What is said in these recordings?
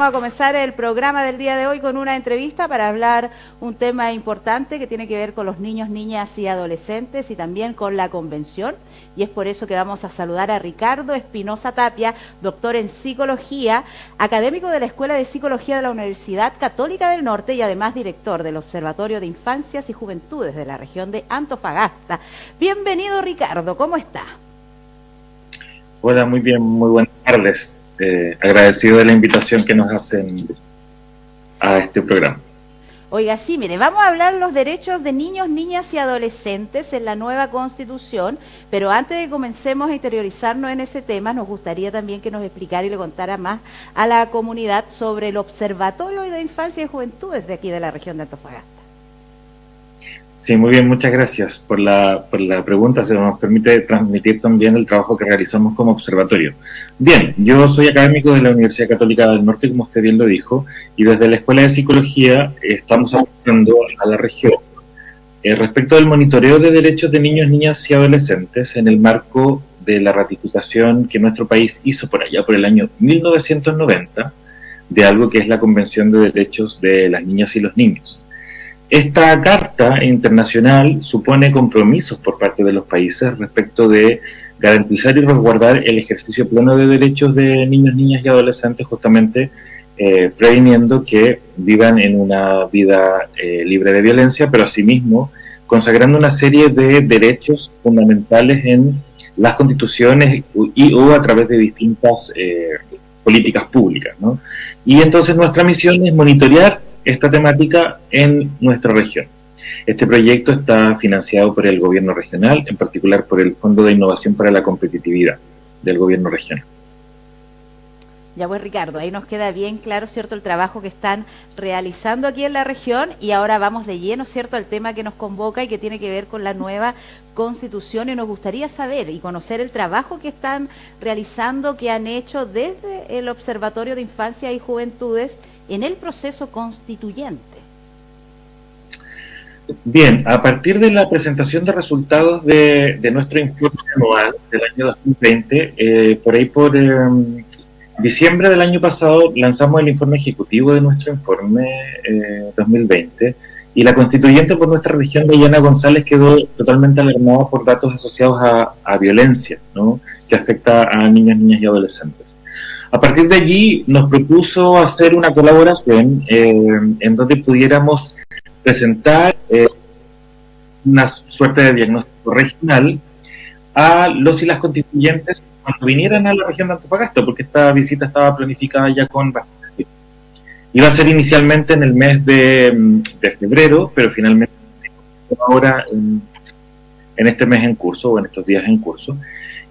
Vamos a comenzar el programa del día de hoy con una entrevista para hablar un tema importante que tiene que ver con los niños, niñas y adolescentes y también con la convención. Y es por eso que vamos a saludar a Ricardo Espinosa Tapia, doctor en psicología, académico de la Escuela de Psicología de la Universidad Católica del Norte y además director del Observatorio de Infancias y Juventudes de la región de Antofagasta. Bienvenido, Ricardo, ¿cómo está? Hola, muy bien, muy buenas tardes. Agradecido de la invitación que nos hacen a este programa. Oiga, sí, mire, vamos a hablar los derechos de niños, niñas y adolescentes en la nueva Constitución, pero antes de que comencemos a interiorizarnos en ese tema, nos gustaría también que nos explicara y le contara más a la comunidad sobre el Observatorio de Infancia y Juventudes de aquí de la región de Antofagasta. Sí, muy bien, muchas gracias por la pregunta. Se nos permite transmitir también el trabajo que realizamos como observatorio. Bien, yo soy académico de la Universidad Católica del Norte, como usted bien lo dijo, y desde la Escuela de Psicología estamos apoyando a la región respecto del monitoreo de derechos de niños, niñas y adolescentes en el marco de la ratificación que nuestro país hizo por allá por el año 1990 de algo que es la Convención de Derechos de las Niñas y los Niños. Esta carta internacional supone compromisos por parte de los países respecto de garantizar y resguardar el ejercicio pleno de derechos de niños, niñas y adolescentes, justamente previniendo que vivan en una vida libre de violencia, pero asimismo consagrando una serie de derechos fundamentales en las constituciones o a través de distintas políticas públicas, ¿no? Y entonces nuestra misión es monitorear esta temática en nuestra región. Este proyecto está financiado por el gobierno regional, en particular por el Fondo de Innovación para la Competitividad del gobierno regional. Ya pues, Ricardo, ahí nos queda bien claro, ¿cierto?, el trabajo que están realizando aquí en la región, y ahora vamos de lleno, ¿cierto?, al tema que nos convoca y que tiene que ver con la nueva Constitución, y nos gustaría saber y conocer el trabajo que están realizando, que han hecho desde el Observatorio de Infancia y Juventudes en el proceso constituyente. Bien, a partir de la presentación de resultados de nuestro informe anual del año 2020, por ahí por diciembre del año pasado lanzamos el informe ejecutivo de nuestro informe 2020, y la constituyente por nuestra región, Diana González, quedó totalmente alarmada por datos asociados a violencia, ¿no?, que afecta a niños, niñas y adolescentes. A partir de allí nos propuso hacer una colaboración en donde pudiéramos presentar una suerte de diagnóstico regional a los y las constituyentes cuando vinieran a la región de Antofagasta, porque esta visita estaba planificada ya con bastante tiempo. Iba a ser inicialmente en el mes de febrero, pero finalmente ahora en este mes en curso, o en estos días en curso.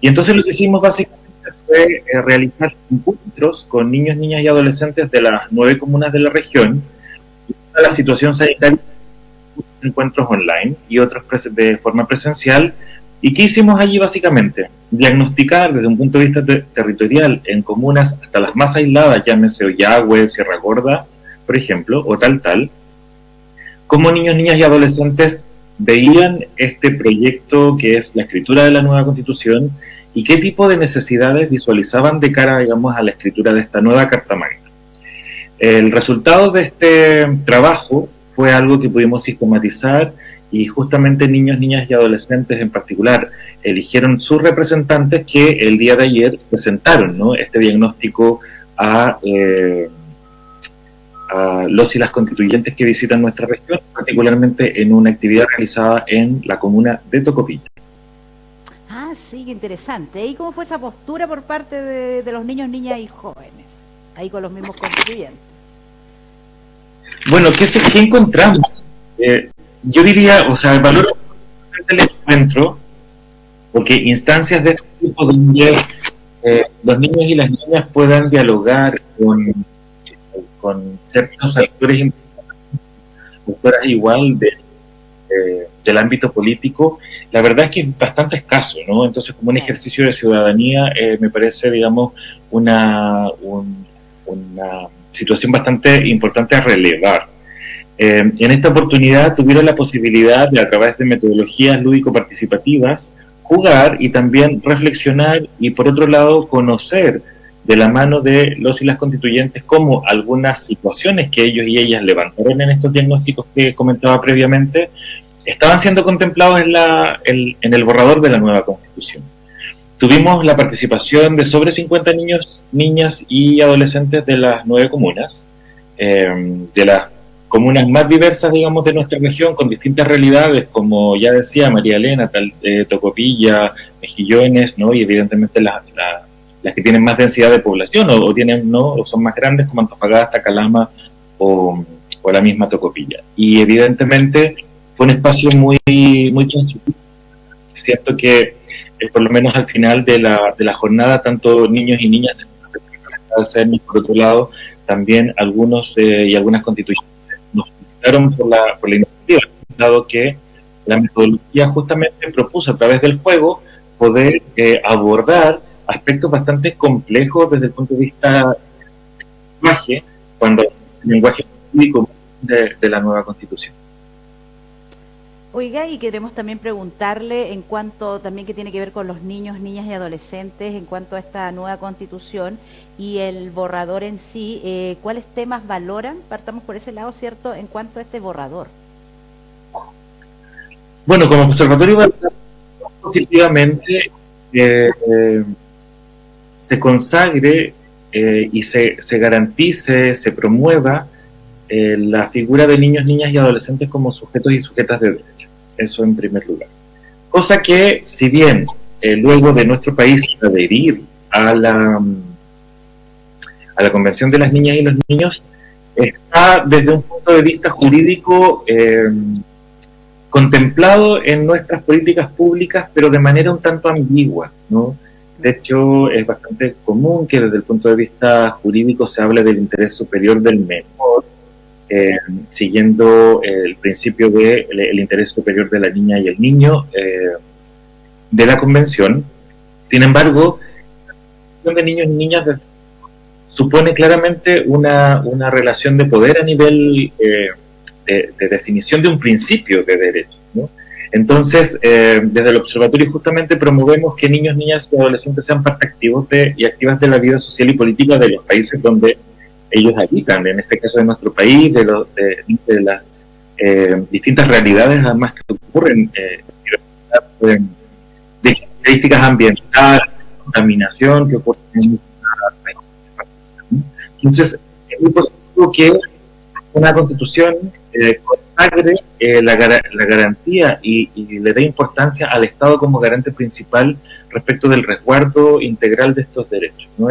Y entonces lo que hicimos básicamente fue realizar encuentros con niños, niñas y adolescentes de las 9 comunas de la región, la situación sanitaria, encuentros online y otros de forma presencial. ¿Y qué hicimos allí básicamente? Diagnosticar desde un punto de vista territorial en comunas hasta las más aisladas, llámese Ollagüe, Sierra Gorda, por ejemplo, o tal, cómo niños, niñas y adolescentes veían este proyecto que es la escritura de la nueva Constitución y qué tipo de necesidades visualizaban de cara, digamos, a la escritura de esta nueva Carta Magna. El resultado de este trabajo fue algo que pudimos sistematizar, y justamente niños, niñas y adolescentes en particular eligieron sus representantes que el día de ayer presentaron, ¿no?, este diagnóstico a los y las constituyentes que visitan nuestra región, particularmente en una actividad realizada en la comuna de Tocopilla. Ah, sí, qué interesante. ¿Y cómo fue esa postura por parte de los niños, niñas y jóvenes, ahí con los mismos constituyentes? Bueno, ¿qué encontramos? Yo diría, o sea, el valor del encuentro, porque instancias de este tipo donde los niños y las niñas puedan dialogar con ciertos actores importantes, igual del ámbito político, la verdad es que es bastante escaso, ¿no? Entonces, como un ejercicio de ciudadanía, me parece, digamos, una situación bastante importante a relevar. En esta oportunidad tuvieron la posibilidad de, a través de metodologías lúdico-participativas, jugar y también reflexionar y, por otro lado, conocer de la mano de los y las constituyentes, como algunas situaciones que ellos y ellas levantaron en estos diagnósticos que comentaba previamente, estaban siendo contemplados en el borrador de la nueva Constitución. Tuvimos la participación de sobre 50 niños, niñas y adolescentes de las 9 comunas, de las comunas más diversas, digamos, de nuestra región, con distintas realidades, como ya decía María Elena, Tocopilla, Mejillones, ¿no? Y evidentemente las que tienen más densidad de población o tienen, ¿no? O son más grandes, como Antofagasta, Calama o la misma Tocopilla. Y evidentemente fue un espacio muy constructivo. Es cierto que por lo menos al final de la jornada, tanto niños y niñas se y por otro lado, también algunos y algunas constituyentes nos felicitaron por la iniciativa, dado que la metodología justamente propuso a través del juego poder abordar aspectos bastante complejos desde el punto de vista del lenguaje, cuando el lenguaje público de la nueva Constitución. Oiga, y queremos también preguntarle en cuanto también que tiene que ver con los niños, niñas y adolescentes, en cuanto a esta nueva Constitución y el borrador en sí, ¿cuáles temas valoran? Partamos por ese lado, ¿cierto?, en cuanto a este borrador. Bueno, como observatorio positivamente se consagre y se garantice, se promueva la figura de niños, niñas y adolescentes como sujetos y sujetas de derecho. Eso en primer lugar. Cosa que, si bien luego de nuestro país adherir a la Convención de las Niñas y los Niños, está desde un punto de vista jurídico contemplado en nuestras políticas públicas, pero de manera un tanto ambigua, ¿no? De hecho, es bastante común que desde el punto de vista jurídico se hable del interés superior del menor, siguiendo el principio del interés superior de la niña y el niño de la Convención. Sin embargo, la relación de niños y niñas supone claramente una relación de poder a nivel de definición de un principio de derecho, ¿no? Entonces, desde el observatorio justamente promovemos que niños, niñas y adolescentes sean parte activos y activas de la vida social y política de los países donde ellos habitan, en este caso de nuestro país, de las distintas realidades además que ocurren, de características ambientales, contaminación que ocurren en nuestra país. Entonces, es muy positivo que una Constitución consagre la garantía y le dé importancia al Estado como garante principal respecto del resguardo integral de estos derechos, ¿no?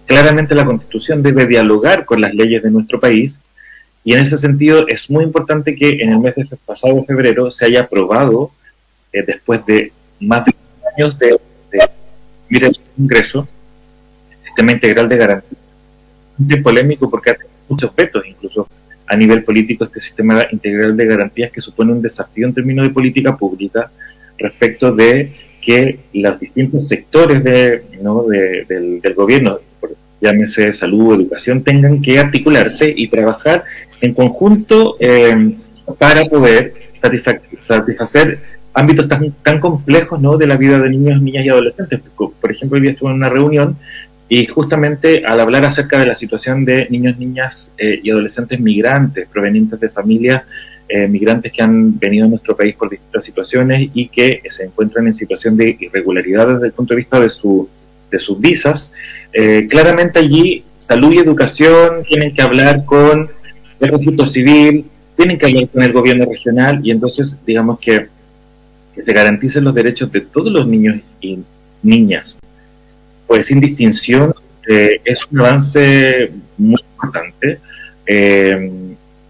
Claramente la Constitución debe dialogar con las leyes de nuestro país y en ese sentido es muy importante que en el mes de pasado febrero se haya aprobado, después de más de años de el Congreso, el Sistema Integral de Garantía. Es polémico porque ha tenido muchos vetos, incluso a nivel político, este Sistema Integral de Garantías, que supone un desafío en términos de política pública respecto de que los distintos sectores del gobierno, llámese salud, educación, tengan que articularse y trabajar en conjunto para poder satisfacer ámbitos tan complejos, ¿no?, de la vida de niños, niñas y adolescentes. Por ejemplo, hoy día estuve en una reunión y justamente al hablar acerca de la situación de niños, niñas y adolescentes migrantes provenientes de familias migrantes que han venido a nuestro país por distintas situaciones y que se encuentran en situación de irregularidad desde el punto de vista de sus visas, claramente allí salud y educación tienen que hablar con el registro civil, tienen que hablar con el gobierno regional y entonces digamos que se garanticen los derechos de todos los niños y niñas, pues sin distinción, es un avance muy importante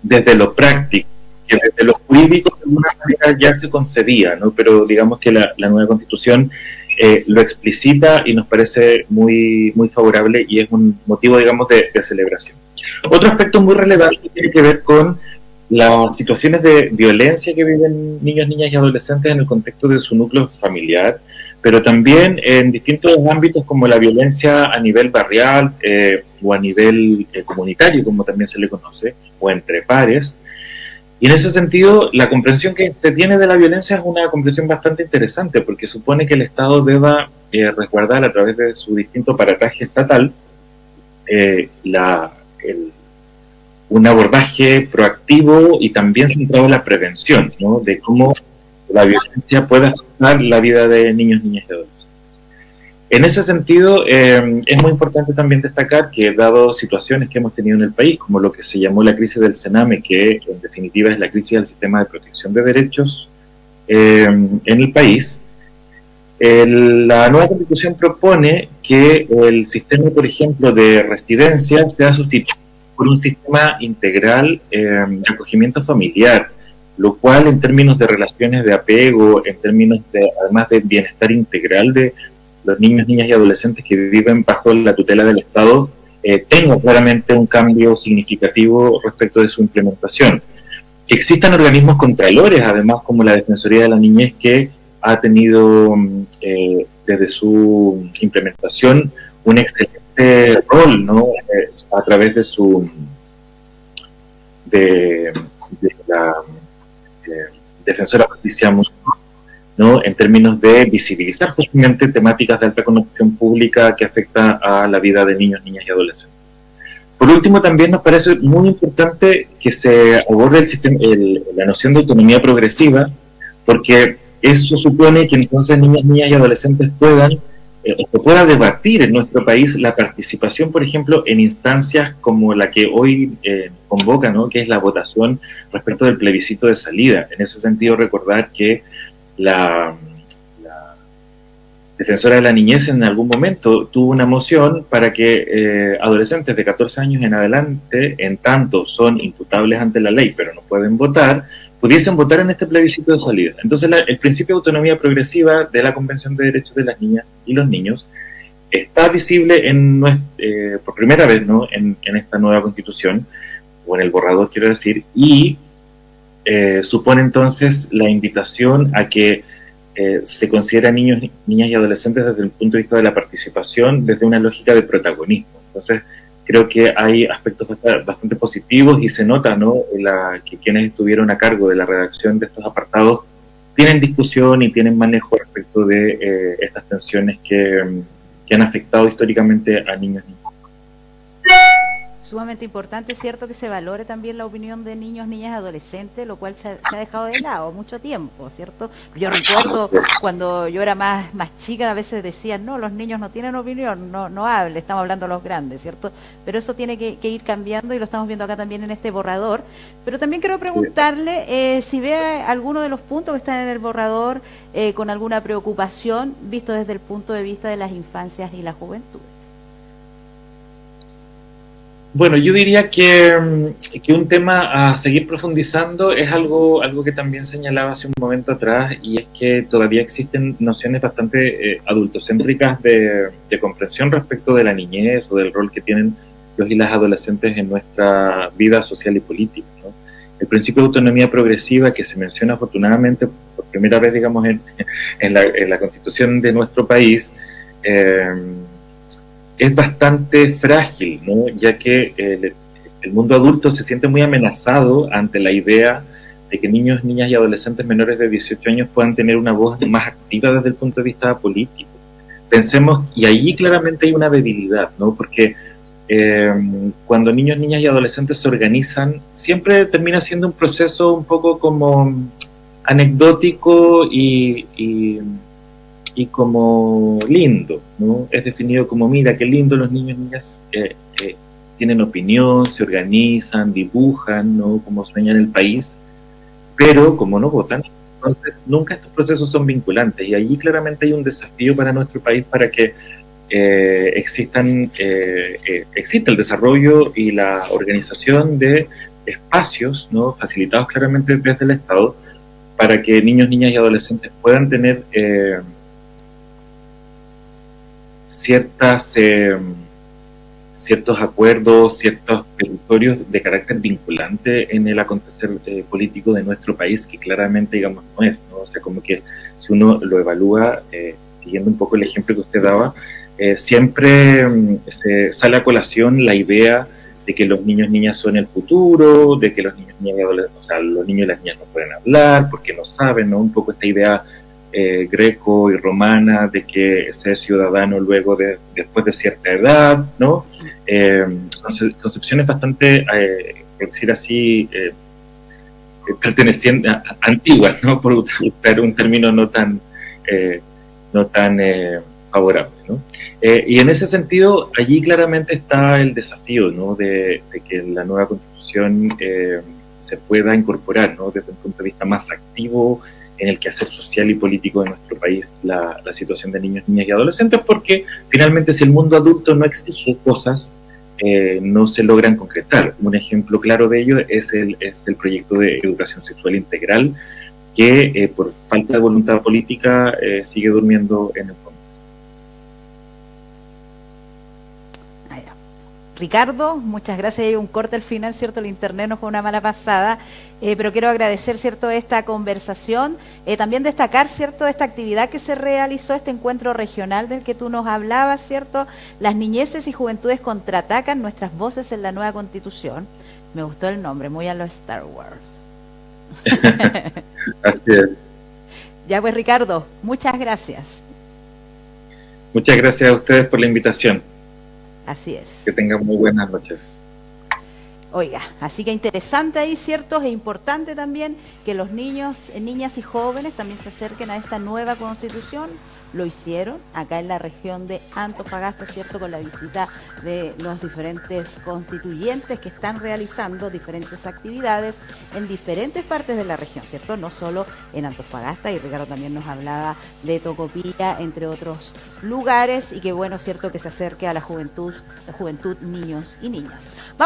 desde lo práctico, que desde lo jurídico de alguna manera ya se concedía, ¿no? Pero digamos que la nueva Constitución lo explicita y nos parece muy, muy favorable y es un motivo, digamos, de celebración. Otro aspecto muy relevante tiene que ver con las situaciones de violencia que viven niños, niñas y adolescentes en el contexto de su núcleo familiar, pero también en distintos ámbitos como la violencia a nivel barrial o a nivel comunitario, como también se le conoce, o entre pares. Y en ese sentido, la comprensión que se tiene de la violencia es una comprensión bastante interesante, porque supone que el Estado deba resguardar a través de su distinto aparataje estatal la, el, un abordaje proactivo y también centrado en la prevención, ¿no? De cómo la violencia puede afectar la vida de niños, niñas y adolescentes. En ese sentido, es muy importante también destacar que, dado situaciones que hemos tenido en el país, como lo que se llamó la crisis del Sename, que en definitiva es la crisis del sistema de protección de derechos en el país, la nueva Constitución propone que el sistema, por ejemplo, de residencia sea sustituido por un sistema integral de acogimiento familiar, lo cual en términos de relaciones de apego, en términos de, además de bienestar integral de los niños, niñas y adolescentes que viven bajo la tutela del Estado, tenga claramente un cambio significativo respecto de su implementación. Que existan organismos contralores, además, como la Defensoría de la Niñez, que ha tenido desde su implementación un excelente rol, ¿no? A través de su de la Defensora de Justicia Mutua, ¿no? En términos de visibilizar justamente temáticas de alta connotación pública que afecta a la vida de niños, niñas y adolescentes. Por último, también nos parece muy importante que se aborde el sistema, la noción de autonomía progresiva, porque eso supone que entonces niños, niñas y adolescentes puedan o pueda debatir en nuestro país la participación, por ejemplo, en instancias como la que hoy convoca, ¿no? Que es la votación respecto del plebiscito de salida. En ese sentido, recordar que la Defensora de la Niñez en algún momento tuvo una moción para que adolescentes de 14 años en adelante, en tanto son imputables ante la ley, pero no pueden votar, pudiesen votar en este plebiscito de salida. Entonces, el principio de autonomía progresiva de la Convención de Derechos de las Niñas y los Niños está visible por primera vez, ¿no? en esta nueva Constitución, o en el borrador, quiero decir, y supone entonces la invitación a que se considera niños, niñas y adolescentes desde el punto de vista de la participación, desde una lógica de protagonismo. Entonces, creo que hay aspectos bastante positivos y se nota, ¿no? Que quienes estuvieron a cargo de la redacción de estos apartados tienen discusión y tienen manejo respecto de estas tensiones que han afectado históricamente a niños y niñas. Sumamente importante, es cierto que se valore también la opinión de niños, niñas, adolescentes, lo cual se ha dejado de lado mucho tiempo, ¿cierto? Yo recuerdo cuando yo era más chica, a veces decían, no, los niños no tienen opinión, no hable, estamos hablando los grandes, ¿cierto? Pero eso tiene que ir cambiando y lo estamos viendo acá también en este borrador. Pero también quiero preguntarle si ve alguno de los puntos que están en el borrador con alguna preocupación, visto desde el punto de vista de las infancias y la juventud. Bueno, yo diría que un tema a seguir profundizando es algo que también señalaba hace un momento atrás, y es que todavía existen nociones bastante adultocéntricas de comprensión respecto de la niñez o del rol que tienen los y las adolescentes en nuestra vida social y política, ¿no? El principio de autonomía progresiva, que se menciona afortunadamente por primera vez, digamos, en la Constitución de nuestro país, es bastante frágil, ¿no? Ya que el mundo adulto se siente muy amenazado ante la idea de que niños, niñas y adolescentes menores de 18 años puedan tener una voz más activa desde el punto de vista político. Pensemos, y allí claramente hay una debilidad, ¿no? Porque cuando niños, niñas y adolescentes se organizan, siempre termina siendo un proceso un poco como anecdótico y como lindo, ¿no? Es definido como, mira, qué lindo, los niños y niñas tienen opinión, se organizan, dibujan, ¿no? Como sueñan el país, pero como no votan, entonces nunca estos procesos son vinculantes, y allí claramente hay un desafío para nuestro país para que exista el desarrollo y la organización de espacios, ¿no? Facilitados claramente desde el Estado, para que niños, niñas y adolescentes puedan tener ciertos acuerdos, ciertos territorios de carácter vinculante en el acontecer político de nuestro país, que claramente, digamos, no es, ¿no? O sea, como que si uno lo evalúa, siguiendo un poco el ejemplo que usted daba, siempre se sale a colación la idea de que los niños y niñas son el futuro, de que los niños y niñas, o sea, los niños y las niñas no pueden hablar porque no saben, ¿no? Un poco esta idea greco y romana de que ser ciudadano luego después de cierta edad, ¿no? Concepciones bastante, por decir así, pertenecientes, antiguas, ¿no? Por usar un término no tan favorable, ¿no? Y en ese sentido, allí claramente está el desafío, ¿no? de que la nueva Constitución se pueda incorporar, ¿no? Desde un punto de vista más activo en el quehacer social y político de nuestro país, la situación de niños, niñas y adolescentes, porque finalmente si el mundo adulto no exige cosas, no se logran concretar. Un ejemplo claro de ello es el proyecto de educación sexual integral, que por falta de voluntad política sigue durmiendo en el fondo. Ricardo, muchas gracias. Hay un corte al final, ¿cierto? El internet nos fue una mala pasada, pero quiero agradecer, ¿cierto?, esta conversación. También destacar, ¿cierto?, esta actividad que se realizó, este encuentro regional del que tú nos hablabas, ¿cierto? Las niñeces y juventudes contraatacan, nuestras voces en la nueva Constitución. Me gustó el nombre, muy a lo Star Wars. Así es. Ya pues, Ricardo, muchas gracias. Muchas gracias a ustedes por la invitación. Así es. Que tengan muy buenas noches. Oiga, así que interesante ahí, ¿cierto? Es importante también que los niños, niñas y jóvenes también se acerquen a esta nueva Constitución. Lo hicieron acá en la región de Antofagasta, ¿cierto? Con la visita de los diferentes constituyentes que están realizando diferentes actividades en diferentes partes de la región, ¿cierto? No solo en Antofagasta, y Ricardo también nos hablaba de Tocopilla, entre otros lugares, y qué bueno, ¿cierto?, que se acerque a la juventud, niños y niñas. Vamos